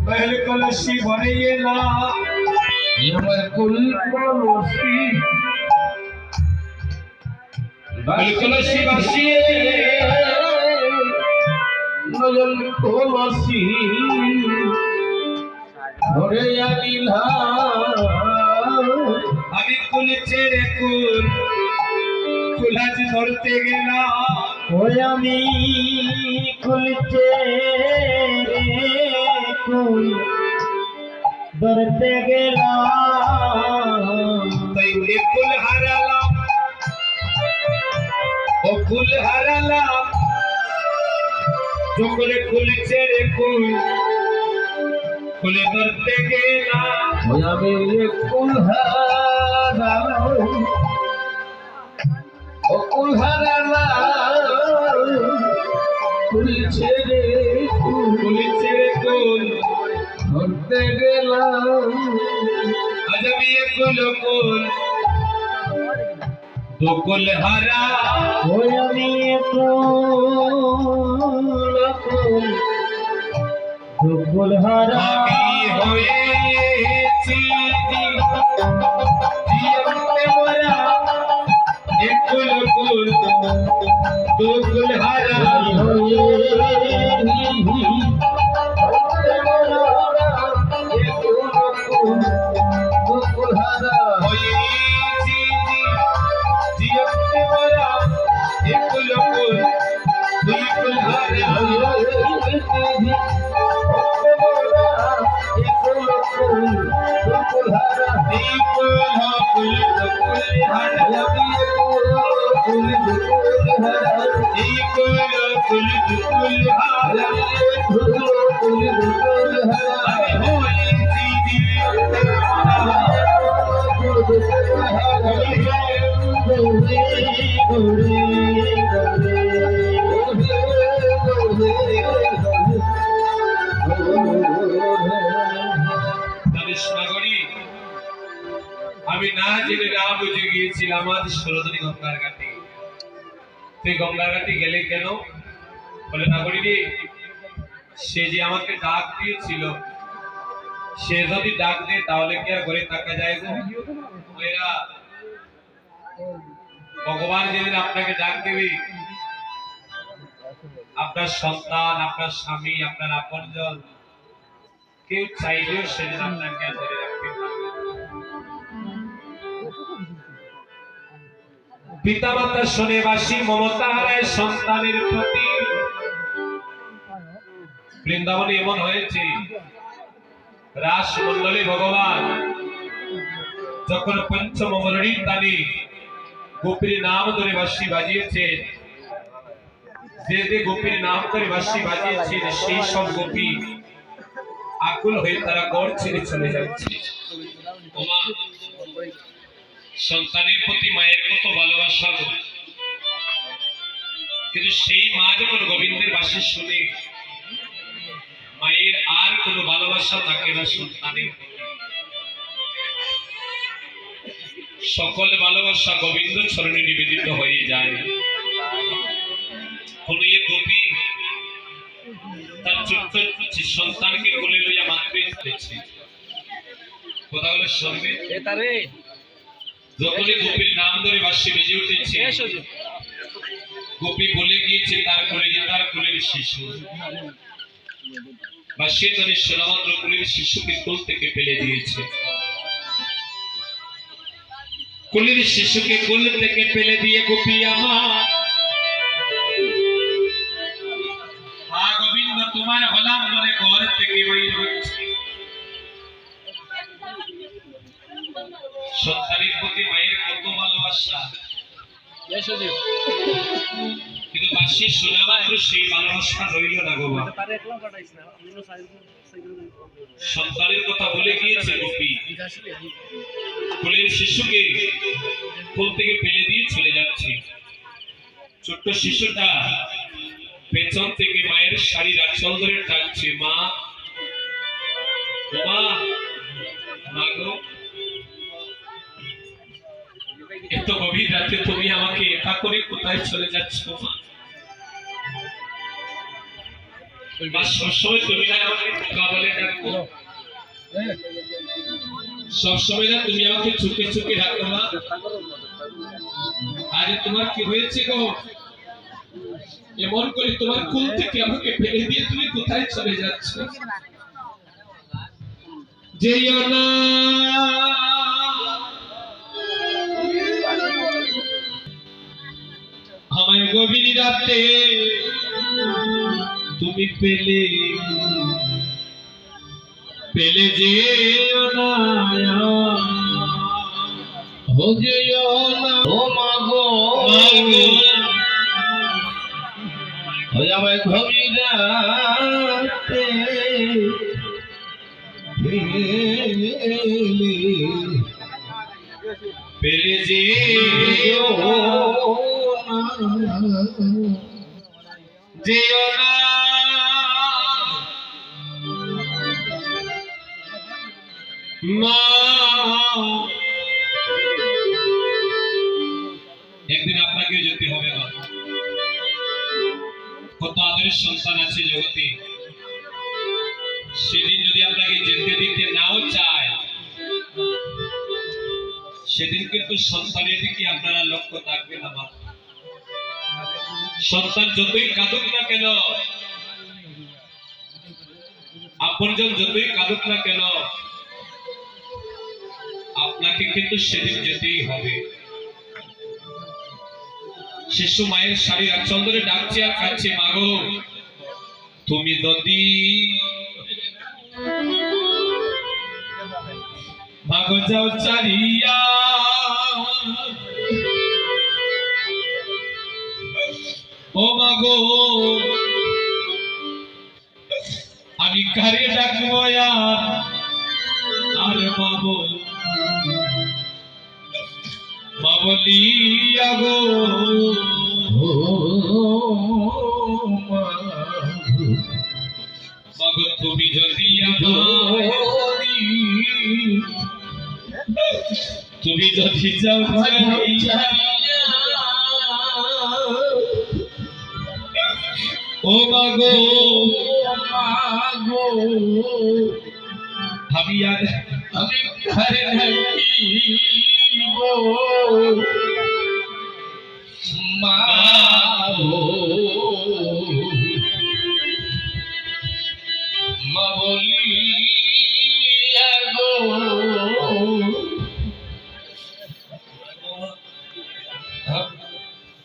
पहले कलशी भरे ये ना कुल कलशी कलशी बसी नजल कलशी भरे या नीला अभी कुल चेरे कुल कुलाज धरते गेला होयामी कुल चेरे कुल धरते गेला तैले कुल हराला ओ कुल हराला जो कुल कुल चेरे कुल कुल धरते गेला होयामी कुल हराला ओ कुल हराला कुल चेरे कुल धरते गेला अजब ये कुल दो कुल हरा होयामी दो कुल हरा होए चीजी जीवते मरा एक कुल दो कुल हरा होए আমি না জেনে না বুঝে গিয়েছিলাম আজ 16 দিন গঙ্গার ঘাটে। তুই গঙ্গার ঘাটে গেলে কেন? বলে নাগরিক সে যে আমাকে ডাক দিয়েছিল, সে যদি ডাক দেয় তাহলে কি আর ঘরে থাকা যায় গো? ওরা ভগবান যেদিন আপনাকে ডাক দেবে, আপনার সন্তান, আপনার স্বামী, আপনার আপনজন কেউ চাইলেও সেদিন আপনাকে আর ধরে রাখতে পারবে। পিতা মাতা শুনে বাসী মমতা হারায় সন্তানের প্রতি। বৃন্দাবনে এমন হয়েছে, রাস মন্ডলে ভগবান যখন পঞ্চমঙ্গলরীর তালে গোপীর নাম ধরে বাঁশি বাজিয়েছেন, যে যে গোপীর নাম ধরে বাঁশি বাজিয়েছেন সেই সব গোপী আকুল হয়ে তারা গড় ছেড়ে চলে যাচ্ছে। সন্তানের প্রতি মায়ের কত ভালোবাসা, কিন্তু সেই মা যখন গোবিন্দের বাঁশি শুনে মায়ের আর কোনো ভালোবাসা থাকে না সন্তানের। সকল ভালোবাসা গোবিন্দ চরণে নিবেদিত হয়ে যায়। কোন গোপী তার ছোট্ট সন্তানকে কোলে লইয়া মাতৃ এসেছে, কথা হলো শুনবে। যখনই গোপীর নাম ধরে বাঁশি বেজে উঠেছে, গোপী বলে গিয়েছে তার কোলে যে তার কোলের শিশু। বাঁশি ধরে শোনা মাত্র কোলের শিশুকে কোল থেকে ফেলে দিয়েছে। কোলের শিশুকে কোল থেকে ফেলে দিয়ে গোপী আমার গোবিন্দ তোমার হলাম মনে ঘর থেকে বের হচ্ছে। সন্তানের প্রতি মায়ের কত ভালোবাসা, কিন্তু বাঁশি শোনা মাত্র সেই ভালোবাসা রইল না গো। সন্তানের কথা বলে গিয়েছে গোপী, কোলের শিশুকে কোল থেকে ফেলে দিয়ে চলে যাচ্ছে। ছোট্ট শিশুটা পেছন থেকে মায়ের শাড়ির আঁচল ধরে টানছে, মা মা মা গো, এত গভীর রাতে তুমি আমাকে একা করে কোথায় চলে যাচ্ছ মা? মা সবসময় তুমি না আমাকে খোকা বলে ডাকো, সবসময় না তুমি আমাকে চুপে চুপে ডাকো মা। আজ তোমার কি হয়েছে গো? এমন করে তোমার কুল থেকে আমাকে ফেলে দিয়ে তুমি কোথায় চলে যাচ্ছ? যেও না, আমায় গভীর রাতে তুমি পেলে পেলে যেও না, ও যেও না, ও মাগো আমায় গভীর রাতে পেলে যেও যেও না, মা। একদিন আপনাকেও যেতে হবে মা। কত আদরের সন্তান আছে জগতে, সেদিন যদি আপনাকে যেতে দিতে নাও চায়, সেদিন কিন্তু সন্তানের দিকে আপনারা লক্ষ্য থাকবে না মা। সন্তান যতই কাঁদুক না কেন, আপনজন যতই কাঁদুক না কেন, আপনাকে কিন্তু সেদিন যেতেই হবে। শিশু মায়ের শাড়ির আঁচল ধরে ডাকছে আর কাঁদছে, মাগো তুমি যদি মাগো যাও চারিয়া, ও মাগো আমি কারে ডাকবো আর মাগো মা বলিয়া গো, মাগো তুমি যদি তুমি যদি যাও ও মাগো আমি ঘরে থাকিব মা মা বলিয়া গো,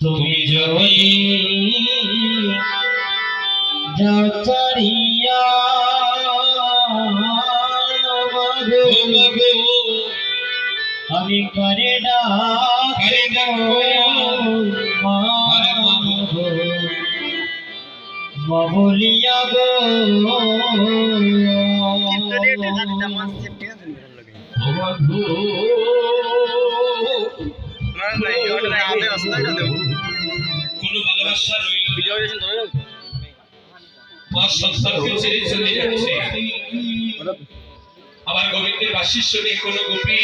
তুমি যদি যাও চারিয়া, আমি করে মা বলিয়া গো, কোন ভালোবাসা রইল সন্তানকে ছেড়ে চলে যাচ্ছে। আমার গোবিন্দের বাসির শুনে কোন গোপী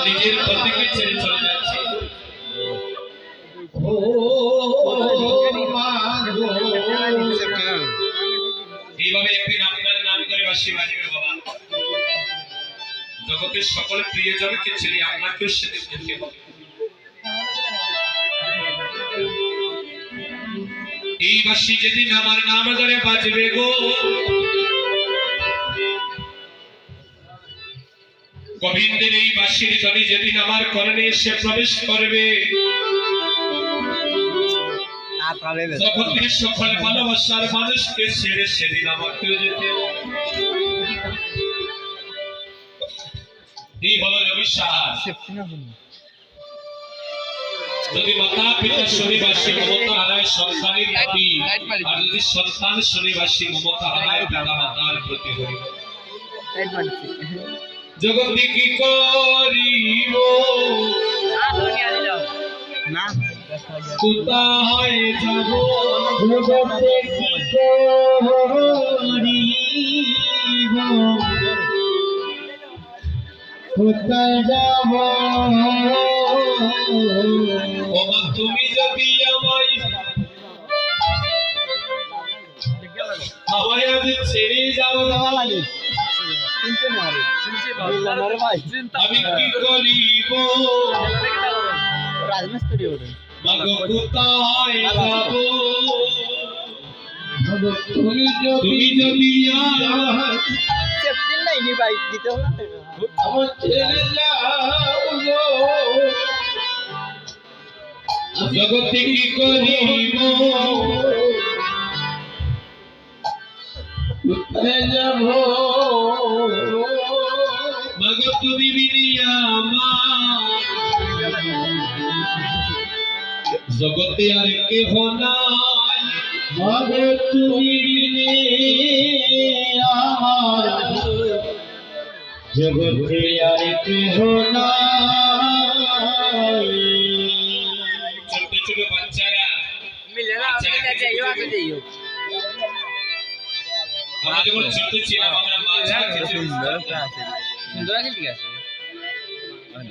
নিজের পতিকে ছেড়ে চলে যাচ্ছে। এইভাবে একদিন আপনার নাম করে বাসি বাজিবে বাবা। জগতের সকল প্রিয়জনকে ছেড়ে আপনাকেও সেদিন যেতে হবে। এই বাসি যেদিন আমার নাম ধরে বাজবে গো, গোবিন্দের এই বাসির ধ্বনি যেদিন আমার কর্ণে এসে প্রবেশ করবে, জগতের সকল ভালোবাসার মানুষকে ছেড়ে সেদিন আমাকেও যেতে হবে। এই হলো অবিশ্বাস। যদি মাতা পিতা শনিবাসী মমতা হারায় সন্তানের প্রতি, আর যদি সন্তান শনিবাসী মমতা হারায় পিতা মাতার প্রতি, জগতে কি করিব না কোথায় যাব জগতে কি করিব কোথায় যাব ওমা তুমি যদি আমায় আমায় আজ ছেড়ে যাও আমি কি করিব রাজমিস্ত্রি ওরে মাগো কোথায় যাব তুমি তুমি যদি আমায় সেফটি নাই নি বাইক দিতে হবে আমার ছেড়ে যাও গো জগতে কি করিব কোথায় যাব মাগো তুমি বিনি আমার জগতে আর কেহ নাই মাগে তুমি বিনে আমার জগতে আর কেহ নাই ছোট ছোট বাচ্চারা मिलेगा आपने क्या चाहिए वहाँ से चाहिए আমরা যখন ছোট ছিলাম আমরা মা ছাড়া খেতে सुंदर के लिया से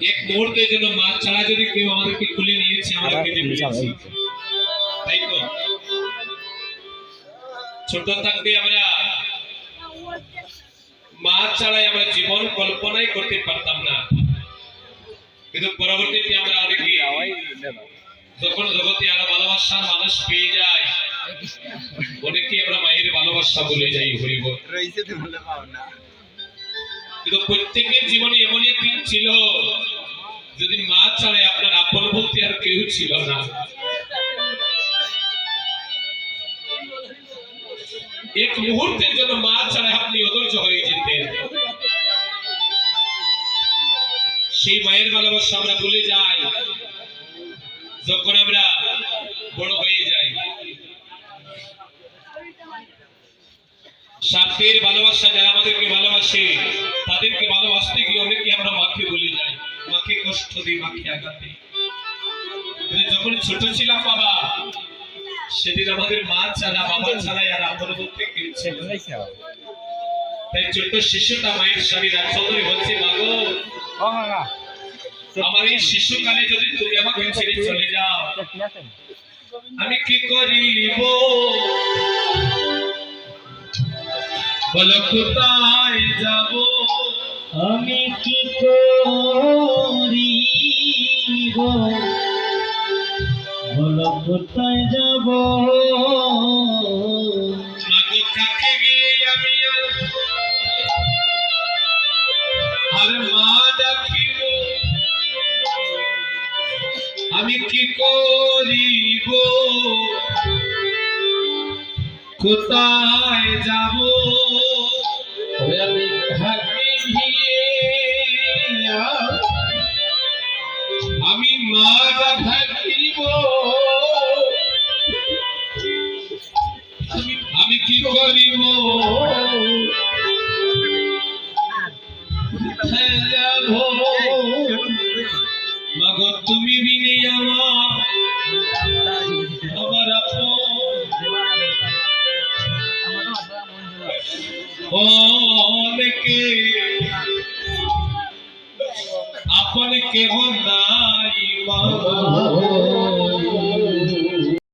এক মুহূর্তের জন্য মা ছাড়া যদি কেউ আমাদেরকে খুলে নিয়েছে আমরা কেটে ফেলেছি তাই তো ছোট থাকতে আমরা মা ছাড়াই আমরা জীবন কল্পনাই করতে পারতাম না কিন্তু পরবর্তীতে আমরা অনেকেই যখন জগতে আরো ভালোবাসার মানুষ পেয়ে যায় অনেকেই আমরা মায়ের ভালোবাসা বলে যাই হরিব রইছে তো বলে পাও না কিন্তু প্রত্যেকের জীবনে এমন একদিন ছিল যদি মা ছাড়াই আপনার আপন বলতে আর কেউ ছিল না এক মুহূর্তের জন্য মা ছাড়াই আপনি অধৈর্য হয়ে যেতেন সেই মায়ের ভালোবাসা আমরা ভুলে যাই যখন আমরা বড় হয়ে যাই স্বার্থের ভালোবাসা যারা আমাদেরকে ভালোবাসে তাদেরকে ভালোবাসতে গিয়ে অনেকে আমরা মাকে ভুলে যাই মাকে কষ্ট দিই মাকে আঘাত দিই কিন্তু যখন ছোট ছিলাম বাবা সেদিন আমাদের মা ছাড়া বাবা ছাড়াই আর আপন বলতে কেউ ছিল না। তাই ছোট্ট শিশুটা মায়ের স্বামীর আচরণে বলছে মাগো আমার এই শিশুকালে যদি তুমি আমাকে ছেড়ে চলে যাও আমি কি করিব বলো কোথায় যাব আমি কি করিব বলো কোথায় যাব মাগো কাকে গিয়ে আমি আর মা ডাকিব আমি কি করিব কোথায় যাব আমি থাকি ভিড়ে আমি মা ডাকিব আমি কি করিব কোথায় যাব মাগো তুমি বিনে আমার আপন অনেকে আপন কেহ নাই মা